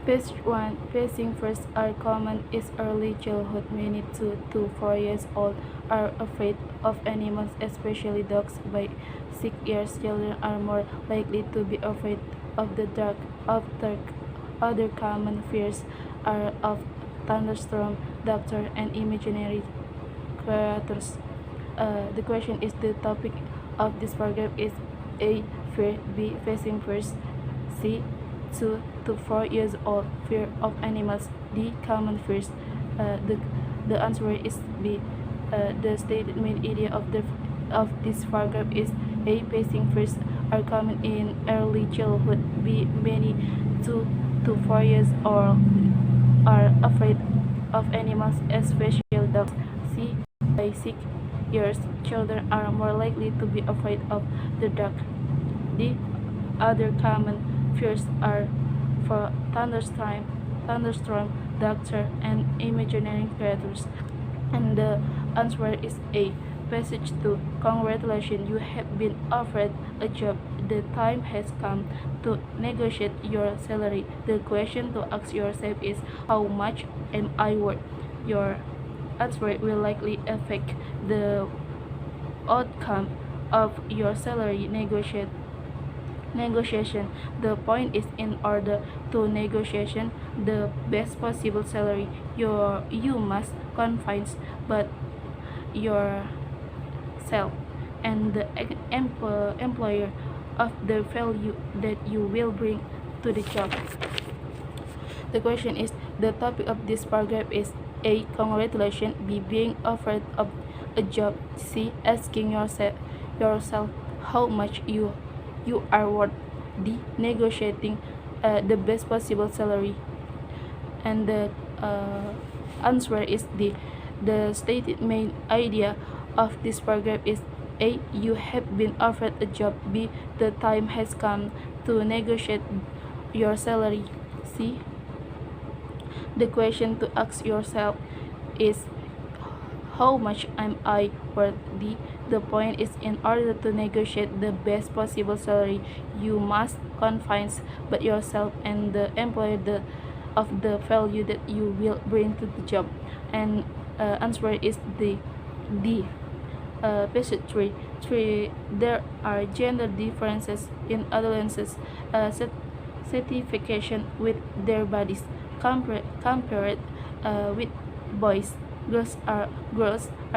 Phase 1 Facing first are common is early childhood. Many 2 to 4 years old are afraid of animals, especially dogs. By 6 years, children are more likely to be afraid of the dark. Other common fears are of thunderstorm, doctor, and imaginary creatures. The question is the topic of this paragraph is A. Fear. B. Facing first. C. 2 to 4 years old. Fear of animals. D. Common fears. The answer is B. The stated main idea of this paragraph is A. Facing fears are common in early childhood. B. Many 2 to 4 years old are afraid of animals, especially dogs. C. By 6 years, children are more likely to be afraid of the dark. The other common fears are for thunderstorm, doctor, and imaginary creatures. And the answer is A. Passage 2. Congratulations, you have been offered a job. The time has come to negotiate your salary. The question to ask yourself is, how much am I worth? Your answer will likely affect the outcome of your salary negotiation. The point is, in order to negotiation the best possible salary, you must convince but yourself and the employer of the value that you will bring to the job. The question is, the topic of this paragraph is A. Congratulations. B. Being offered a job. C. Asking yourself how much you are worth. D. Negotiating the best possible salary. And the answer is D. The stated main idea of this paragraph is A. You have been offered a job. B. The time has come to negotiate your salary. C. The question to ask yourself is, how much am I worth? D. The point is, in order to negotiate the best possible salary, you must convince but yourself and the employer of the value that you will bring to the job. And answer is D. Page 3. There are gender differences in adolescents' satisfaction with their bodies compared with boys. Girls are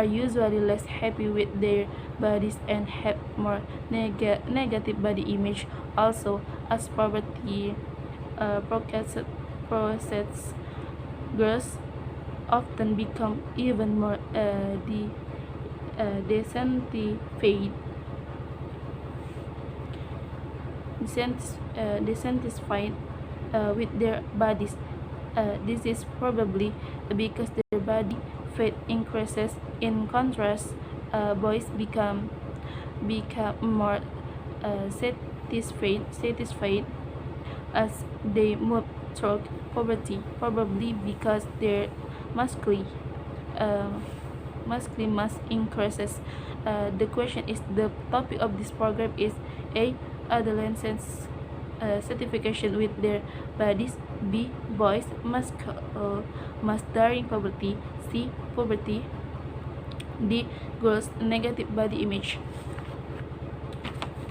usually less happy with their bodies and have more negative body image. Also, as puberty process, girls often become even more dissatisfied with their bodies. This is probably because their body fat increases. In contrast, boys become more satisfied as they move through puberty, probably because their muscle mass increases. The question is, the topic of this program is A. Adolescents satisfaction with their bodies. B. Boys mass during puberty. C. Puberty. D. Girls negative body image.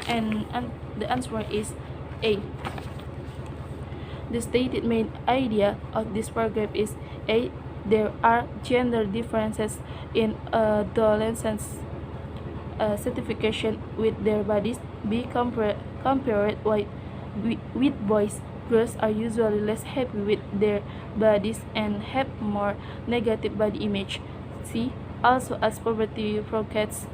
And the answer is A. The stated main idea of this paragraph is A. There are gender differences in adolescents' satisfaction with their bodies. B. Compared with boys, girls are usually less happy with their bodies and have more negative body image. C. Also, as puberty process,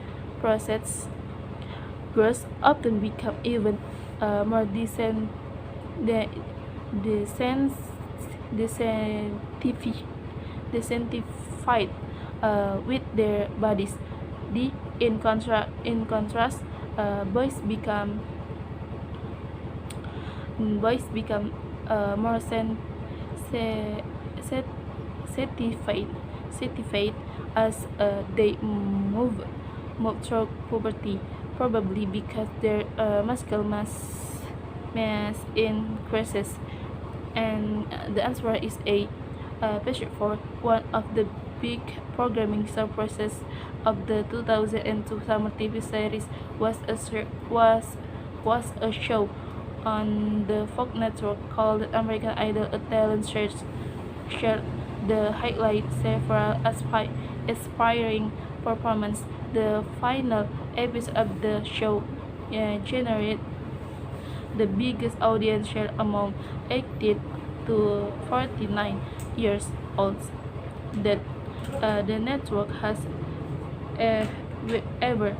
girls often become even more dissatisfied with their bodies. D. In contrast, boys become more satisfied as they move through puberty, probably because their muscle mass increases. And the answer is A. Page 4. One of the big programming surprises of the 2002 summer TV series was a show on the Fox network called American Idol, a talent search. Shared the highlight several aspiring performance. The final episode of the show generated the biggest audience share among 18 to 49 years olds that the network uh, ever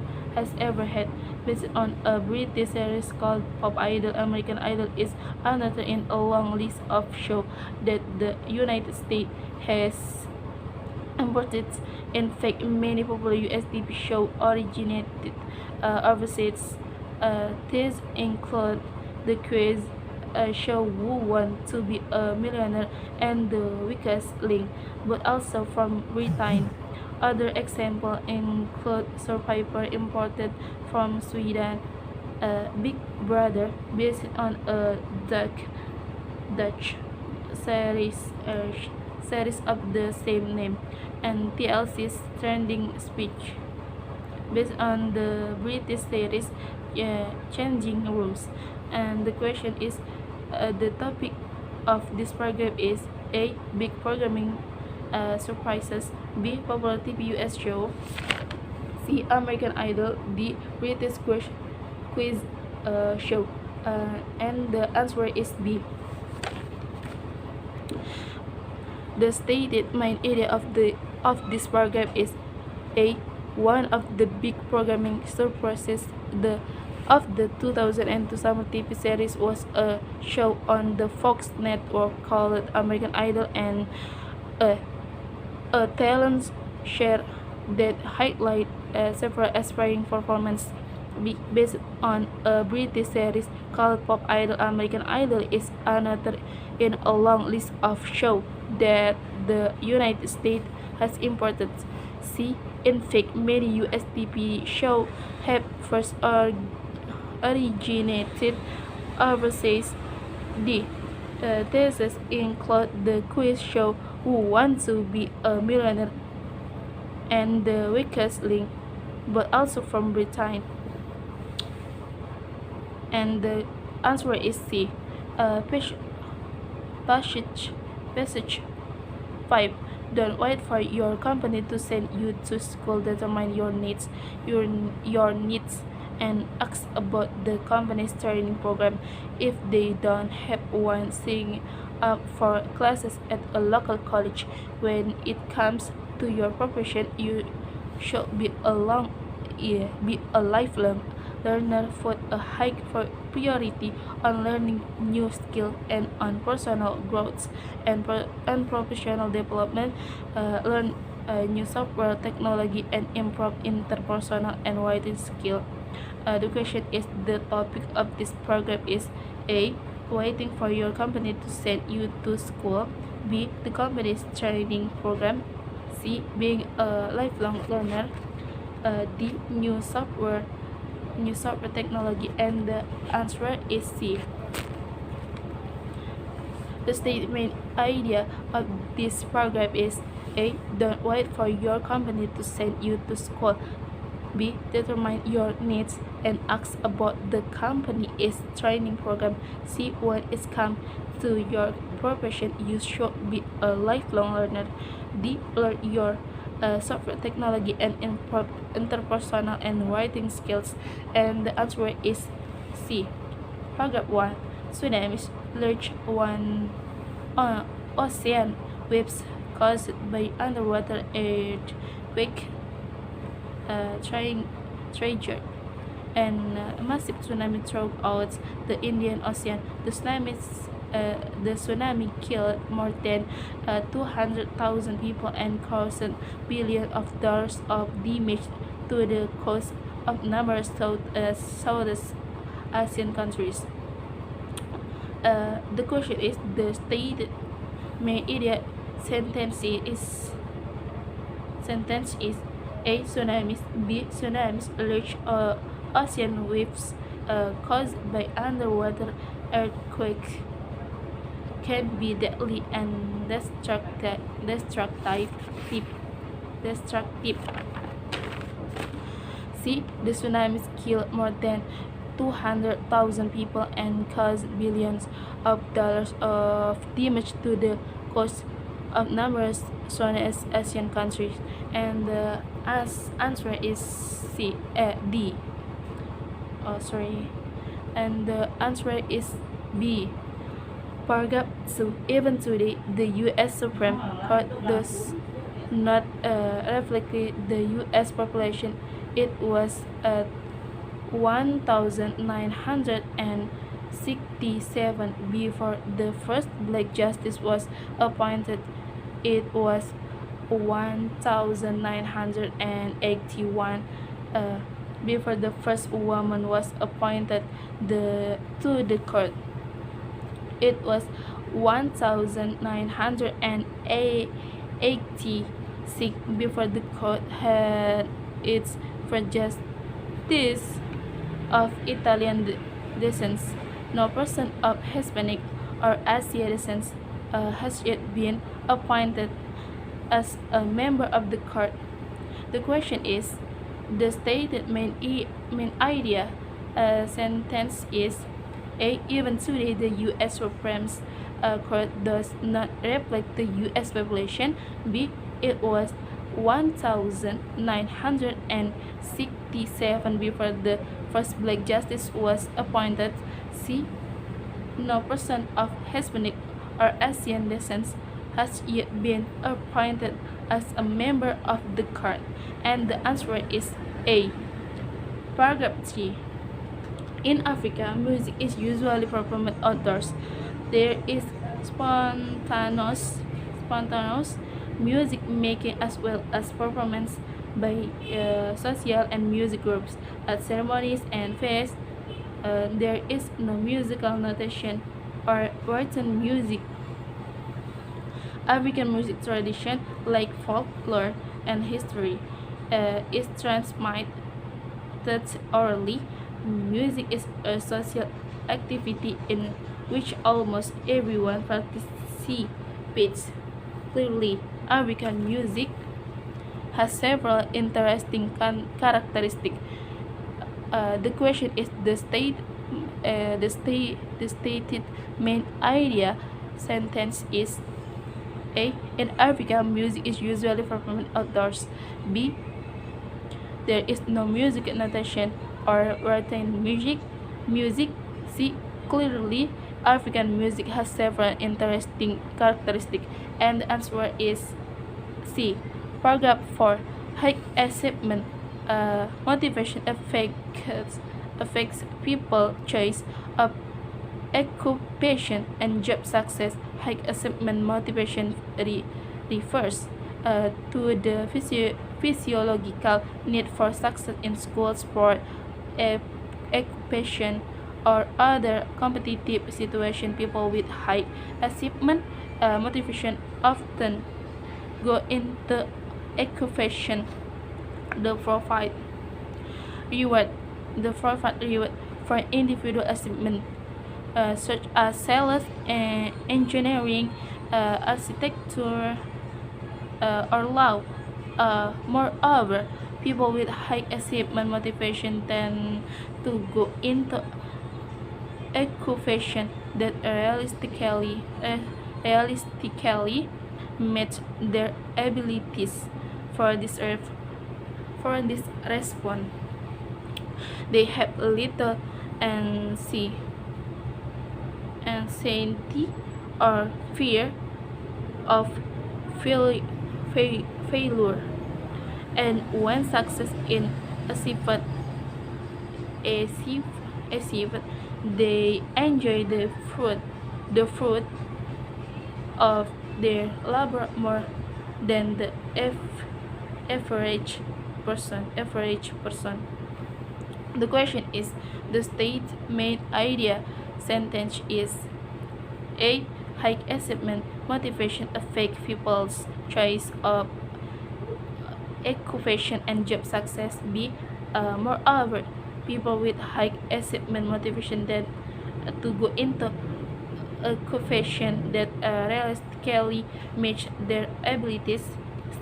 ever had. Based on a British series called Pop Idol, American Idol is another in a long list of shows that the United States has imported. In fact, many popular US TV shows originated overseas. These include The Quiz Show, Who Want to Be a Millionaire, and The Weakest Link, but also from Britain. Other examples include Survivor, imported from Sweden, Big Brother, based on a Dutch series, series of the same name, and TLC's Trending Speech, based on the British series Changing Rooms. And the question is, the topic of this program is A. Big programming surprises, B. Popular TV US show, C. American Idol, D. British quiz show. And the answer is B. The stated main idea of this program is A. One of the big programming surprises of the 2002 summer TV series was a show on the Fox network called American Idol, and a talent share that highlight several aspiring performance. Based on a British series called Pop Idol, American Idol is another in a long list of shows that the United States has imported. See, in fact, many US TV shows have first originated overseas. D. These include The Quiz Show, Who Wants to Be a Millionaire, and The Weakest Link, but also from Britain. And the answer is C. Passage 5. Don't wait for your company to send you to school. Determine your needs, and ask about the company's training program. If they don't have one, sign up for classes at a local college. When it comes to your profession, you should be a lifelong learner. Put a high priority on learning new skills and on personal growth and professional development. Learn new software technology and improve interpersonal and writing skill. The question is, the topic of this program is A. Waiting for your company to send you to school, B. The company's training program, C. Being a lifelong learner, D. New software technology. And the answer is C. The statement idea of this program is A. Don't wait for your company to send you to school, B. Determine your needs and ask about the company's training program, C. When it comes to your profession, you should be a lifelong learner, D. Learn your software technology and improve interpersonal and writing skills. And the answer is C. Paragraph 1. Tsunamis, large ocean waves caused by underwater earthquake, tragedy, and massive tsunami throughout the Indian Ocean. The tsunami killed more than 200,000 people and caused billions of dollars of damage to the coast of numerous Southeast Asian countries. The question is, the state main idiot sentence is A. Tsunamis, B. Tsunamis, large ocean waves caused by underwater earthquake, can be deadly and destructive. destructive. See, the tsunamis killed more than 200,000 people and caused billions of dollars of damage to the coast of numerous Southeast Asian countries. And the answer is D. Oh, sorry. And the answer is B. Paragraph 2. Even today, the U.S. Supreme Court does not reflect the U.S. population. It was at 1,967 before the first black justice was appointed. It was 1,981 before the first woman was appointed to the court. It was 1,986 before the court had its first justice of Italian descent. No person of Hispanic or Asian descent has yet been appointed as a member of the court. The question is, the stated main idea sentence is A. Even today, the U.S. Supreme Court does not reflect the U.S. population. B. It was 1,967 before the first black justice was appointed. C. No person of Hispanic or Asian descent has yet been appointed as a member of the court. And the answer is A. Paragraph 3. In Africa, music is usually performed outdoors. There is spontaneous music making as well as performance by social and music groups. At ceremonies and fests, there is no musical notation or written music. African music tradition, like folklore and history, is transmitted orally. Music is a social activity in which almost everyone participates. Clearly, African music has several interesting characteristics. The question is the stated main idea sentence is A. In Africa, music is usually performed outdoors. B. There is no music notation or written music. C. Clearly, African music has several interesting characteristics. And the answer is C. Paragraph 4. High achievement motivation affects people's choice of occupation and job success. High achievement motivation refers to the physiological need for success in school, sport, occupation, or other competitive situation. People with high achievement motivation often go into occupation the provide reward for individual achievement, such as sales, engineering, architecture, or law. Moreover, people with high achievement motivation tend to go into occupation that realistically match their abilities. For this response, they have little anxiety or fear of failure, and when success in achieved, they enjoy the fruit of their labor more than the average person. The question is, the state main idea sentence is A. High achievement motivation affect people's choice of occupation and job success. B. Moreover, people with high achievement motivation tend to go into a coefficient that realistically match their abilities.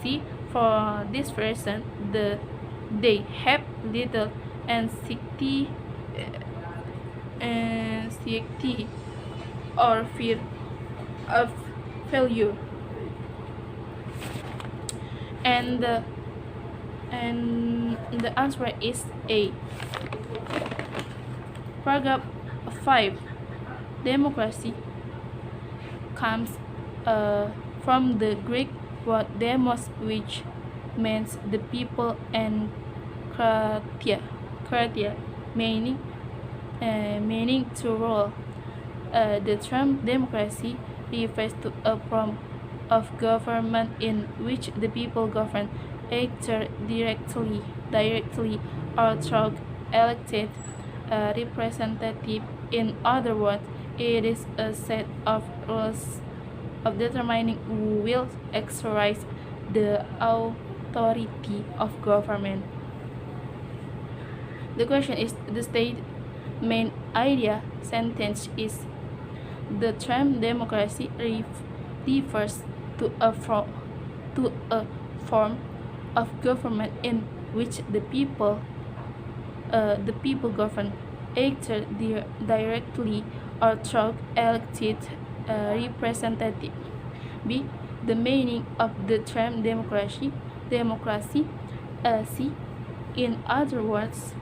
See, for this reason, they have little anxiety, anxiety or fear of failure. And the answer is A. Paragraph 5. Democracy comes from the Greek word demos, which means the people, and kratia meaning to rule. The term democracy refers to a form of government in which the people govern either directly or through elected representative. In other words, it is a set of rules of determining who will exercise the authority of government. The question is, the state main idea sentence is, the term democracy refers to a form of government in which the people govern either directly or through elected representative. B. The meaning of the term democracy. C. In other words,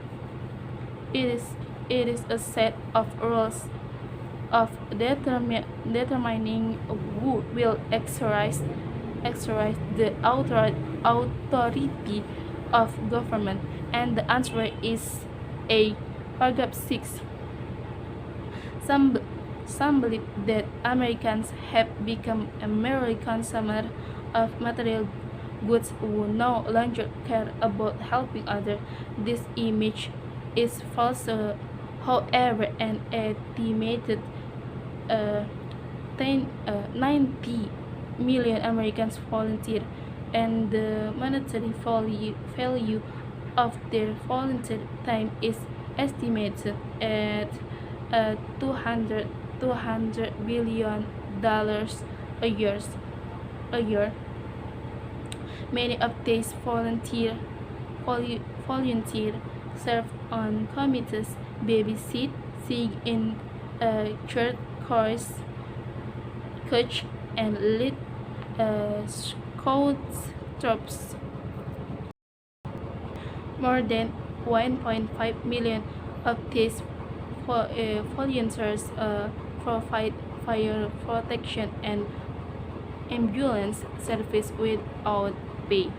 it is a set of rules of determining who will exercise the authority of government. And the answer is A. Paragraph 6. Some believe that Americans have become a merely consumer of material goods who no longer care about helping others. This image is false. However, an estimated 90 million Americans volunteer, and the monetary value of their volunteer time is estimated at $200 billion a year. Many of these volunteers serve on committees, babysit, sing in church choirs, coach, and lead scouts troops. More than 1.5 million of these volunteers provide fire protection and ambulance service without pay.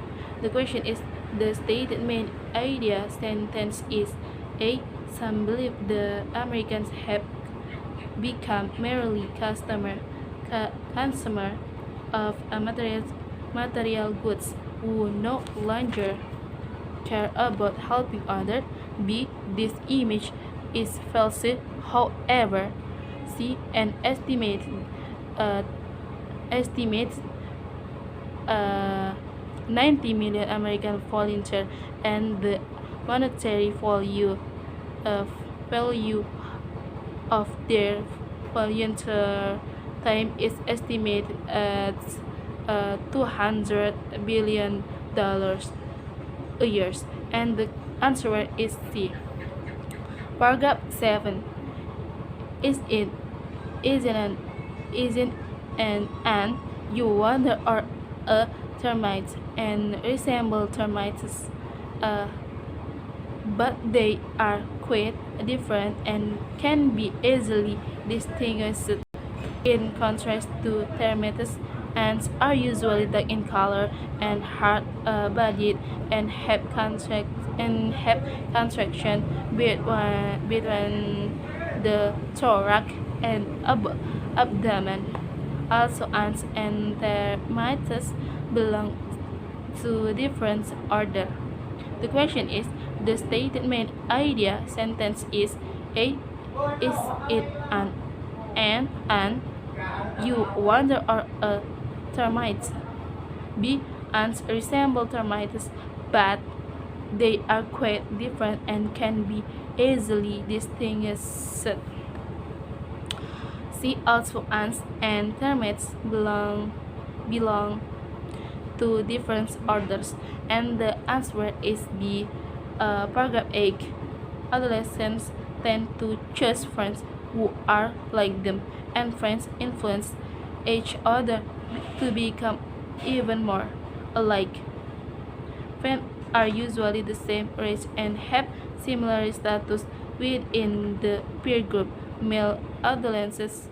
The question is, the stated main idea sentence is A. Some believe the Americans have become merely consumer of material goods who no longer care about helping others. B. This image is false. However, C. An estimates 90 million American volunteer, and the monetary value of their volunteer time is estimated at $200 billion a year. And the answer is C. Paragraph 7. Isn't an you wonder or a termite and resemble termites, but they are quite different and can be easily distinguished. In contrast to termites, ants are usually dark in color and hard-bodied and have contraction between the thorax and abdomen. Also, ants and termites belong to different order. The question is, the stated main idea sentence is A. Is it an you wonder or a termite? B. Ants resemble termites, but they are quite different and can be easily distinguished. See also ants and termites belong to different orders, and the answer is B. Paragraph 8. Adolescents tend to choose friends who are like them, and friends influence each other to become even more alike. Friends are usually the same race and have similar status within the peer group. Male adolescents